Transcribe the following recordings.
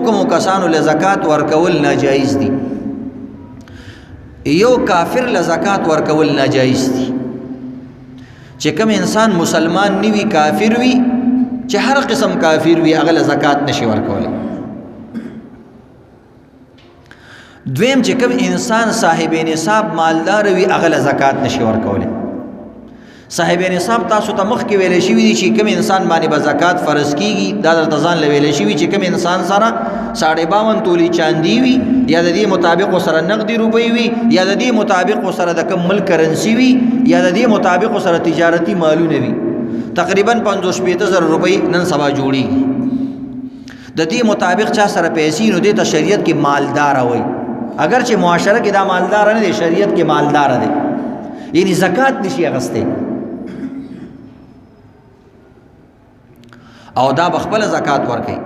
کوم کسانو له زکات ورکول ناجائز دي. یو کافر له زکات ورکول ناجائز دي. چې کوم انسان مسلمان نیوي کافر وي، چې هر قسم کافر وي، هغه له زکات نشي ورکولی. دویم چې کوم انسان صاحب نصاب مالدار وي، هغه له زکات نشي ورکولی. صاحب نصاب تاسو ته مخکې ویلې شوي دي چې کوم انسان باندې به زکات فرض کیږي، دا درته ځان له ویلې شوي چې کوم انسان سره 52.5 تولی چاندي وي، یا د دې مطابق سره نقدي روپۍ وي، یا د دې مطابق سره د کوم ملک کرنسی وي، یا د دې مطابق سره تجارتي مالونه وي، تقریبا 50-60,000 روپۍ نن سبا جوړیږي. د دې مطابق چا سره پیسې نو دې ته شریعت کې مالدار وي. اگر چې معاشره کې دا مالدار نه دی، شریعت کې مالدار دی، یعنی زکات نشي اغسته، او دا بخبل زکات ورکي.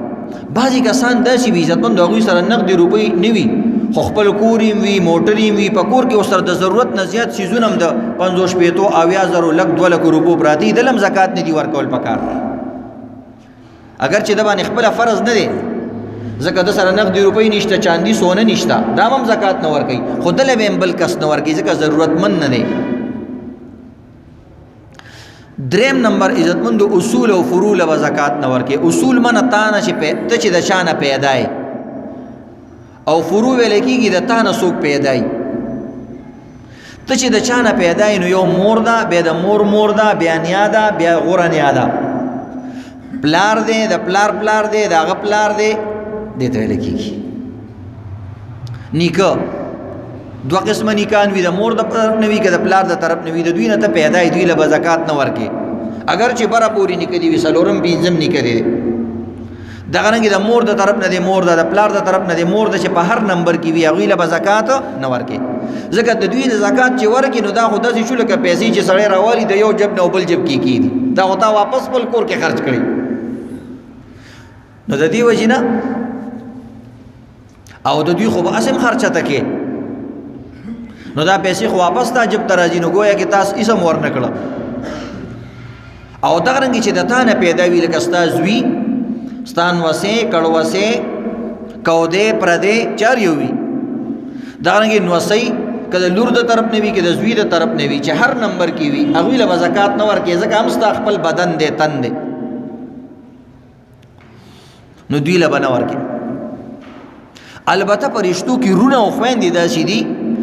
بعضی کسان داسې وي عزتمند هغوی سره نقدي روپۍ نه وي، خو خپل کور یې وي، موټر یې وي، په کور کې ورسره د ضرورت نه زیات څیزونه هم د 50-60,000 لک 2 روپو پراته دي، دلم زکات نه دي ورکول پکار. اگر چې د باندې خپله فرض نه دی، ځکه د سره نقدي روپۍ نشته، چاندي سونه نشته، دا هم زکات نه ورکوي، خو دله به هم بل کس نه ورکوي ځکه ضرورتمند نه دی. دریم نمبر عزتمند اصول او فروع له زکات نه ورکوي. اصول من تانه چې ته چې د شانه پیدای، او فروع ویل کېږي د تانه څوک پیدای. ته چې د چانه پیدای نو یو مور ده، بیا د مور ده، بیا نیا ده، بیا غوره نیا ده، پلار دی، د پلار دی، د هغه پلار دی، دې ته ویل کېږي نیکه. دو قسمه نیکان وي، د مور د طرف نه وي که د پلار د طرف نه وي، د دوی نه ته پیدای، دوی له به زکات نه ورکې. اگر چې بره پورې نیکه دي وي، څلورم پنځم نیکه دی، دغه رنګې د مور د طرف نه دی مور ده، د پلار د طرف نه دی مور ده، چې په هر نمبر کې وي هغوی له به زکات نه ورکې. ځکه د دوی د زکات چې ورکې نو دا خو داسې شو لکه پیسې چې سړی راوالي د یو جب نه او بل جب کې کېږي، دا خو تا واپس خپل کور کې خرچ کړي. نو د دې وجې نه او د دوی خو به اسم خرچته کې، نو دا پیسې خو واپس تا جب ته راځي، نو ګویا کې تاسو اسم ورنه کړه. او دغه رنګې چې د تا نه پیدا وي، لکه ستا زوی، ستان وسې، کړوسې، کودې، پردې، چار یو وي. دغه رنګې نوسۍ که د لور د طرف نه وي، که د زوی د طرف نه وي، چې هر نمبر کې وي، هغوی له به زکات نه ورکوي، ځکه هم ستا خپل بدن دی، تن دی، نو دوی له به نه ورکوي. البته په رشتو کې رونه او خویندې داسې دي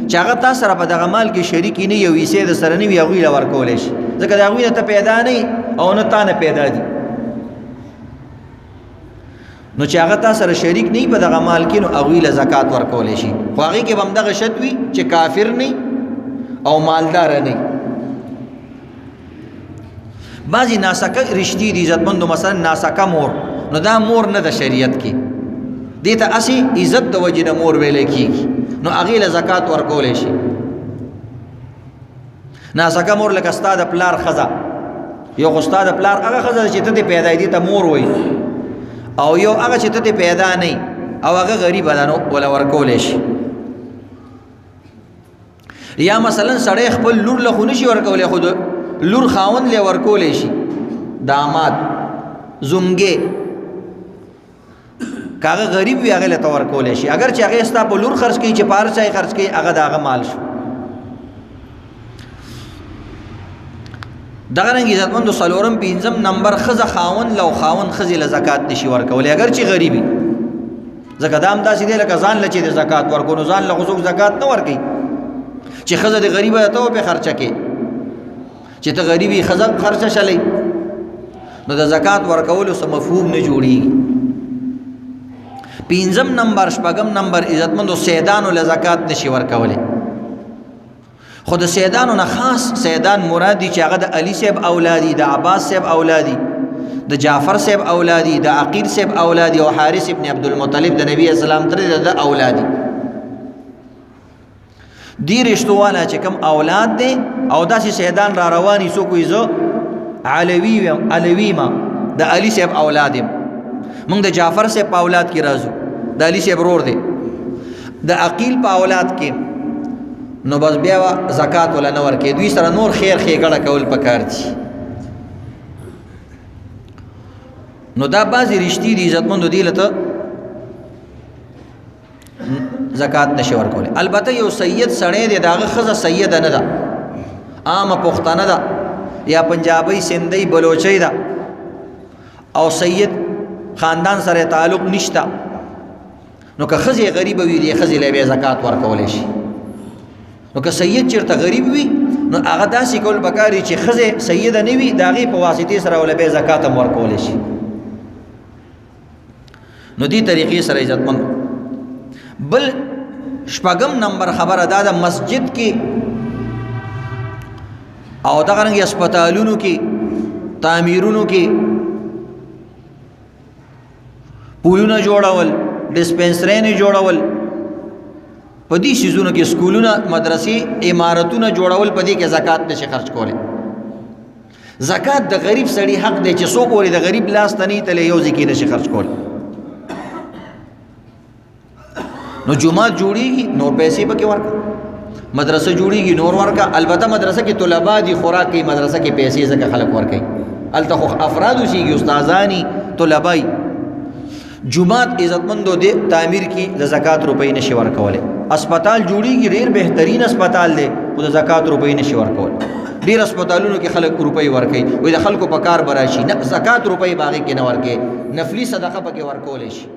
چې هغه تا سره په دغه مال کې شریکې نه، یو حصې د سره نه وي، هغوی له ورکولی شي، ځکه د هغوی نه ته پیدا نه او نه تا نه پیدا دي. نو چې هغه تا سره شریک نه په دغه مال کې، نو هغوی له زکات ورکولی شي، خو هغې کې به هم دغه شرط وي چې کافر نه او مالدار نه. بعضې ناسکه رشتې دي عزتمندو، مثلا ناسکه مور، نو دا مور نه د شریعت کې، دې ته هسې عزت د وجې نه مور ویلی کېږي، نو هغې له زکات ورکولی شي. ناسکه مور لکه ستا د پلار ښځه، یو خو ستا د پلار هغه ښځه چې ته دې پیدا دې ته مور وایي، او یو هغه چې ته دې پیدا نه او هغه غریبه ده، نو وله ورکولی شي. یا مثلا سړی خپل لور له خو نشي ورکولی، خو د لور خاوند له ورکولی شي، داماد، زمګې، که هغه غریب وي هغې له ته ورکولی شي. اگر چې هغې ستا په لور خرڅ کوي، چې په هر چا یې خرڅ کوي، هغه د هغه مال شو. دغه رنګ عزتمندو څلورم پنځم نمبر ښځه خاوند له او خاوند ښځې له زکات نشي ورکولی، اگر چې غریبي. ځکه دا هم داسې دی لکه ځان له چې د زکات ورکو، نو ځان له خو څوک زکات نه ورکوي، چې ښځه د غریبه ده ته پې خرچه کې، چې ته غریبي ښځه خرچه شلی، نو د زکات ورکولو څه مفهوم نه جوړېږي. پنځم نمبر شپږم نمبر عزتمندو سیدانو له زکات نشي ورکولی. خو د سیدانو نه خاص سیدان مراد دي چې هغه د علي صاحب اولادي، د عباس صاحب اولادي، د جعفر صاحب اولادي، د عقیل صاحب اولادي، او حارث ابن عبدالمطلب د نبی اسلام تر د اولادي. دی رشتو والا چې کوم اولاد دی او داسې سیدان را رواني، څوک وایي زه علوي ما د علي صاحب اولاد یم، موږ د جعفر صاحب په اولاد کې راځو، د علي صاحب رور دی، د عقیل په اولاد کې، نو بس بیا زکات ولا نه ورکوي، دوی سره نور خیر ښېګړه کول پکار دي. نو دا بعضې رشتې دي عزتمندو، دې له ته زکات نشي ورکولی. البته یو سید سړی دی داغه ښځه سیده نه ده، عامه پښتانه ده یا پنجابی سندھی بلوچی ده او سید خاندان سره تعلق نشته، نو که ښځې غریبه وي دې ښځې له بیا زکات ورکولی شي. نو که سید چېرته غریب وي نو هغه داسې کول پکار دي چې ښځې سیده نه وي د هغې په واسطې سره ول بیا زکات هم ورکولی شي. نو دې طریقې سره عزتمند. بل شپږم نمبر خبره دا ده، مسجد کې او دغه رنګې هسپتالونو کې تعمیرونو کې پولونه جوړول، ډسپنسرۍ جوړول، په دې شیزونو کې سکولونه، مدرسې، عمارتونه جوړول، په دې کې زکات نشي خرج کولی. زکات د غریب سړي حق دی چې څو پورې د غریب لاس ته نه تللی یو ځای کې نشي خرج کولی. نو جمعات جوړیږي نور پیسې پکې ورکړه، مدرسه جوړیږي نور ورکړه. البته مدرسه کې طلبا دي خوراک کوي، مدرسه کې پیسې ځکه خلک ورکوي، هلته خو افراد اوسېږي، استادانی طلبای. جمعات عزتمندو دې تعمیر کې د زکات روپۍ نشي ورکولی. اسپتال جوړیږي ډېر بهترین اسپتال دی خو د زکات روپۍ نشي ورکولی. ډېر اسپتالونو کې خلک روپۍ ورکوي، وایي د خلکو په کار به راشي، نه زکات روپۍ به هغې کې نه ورکوي، نفلي صدقه پکې ورکولی شي.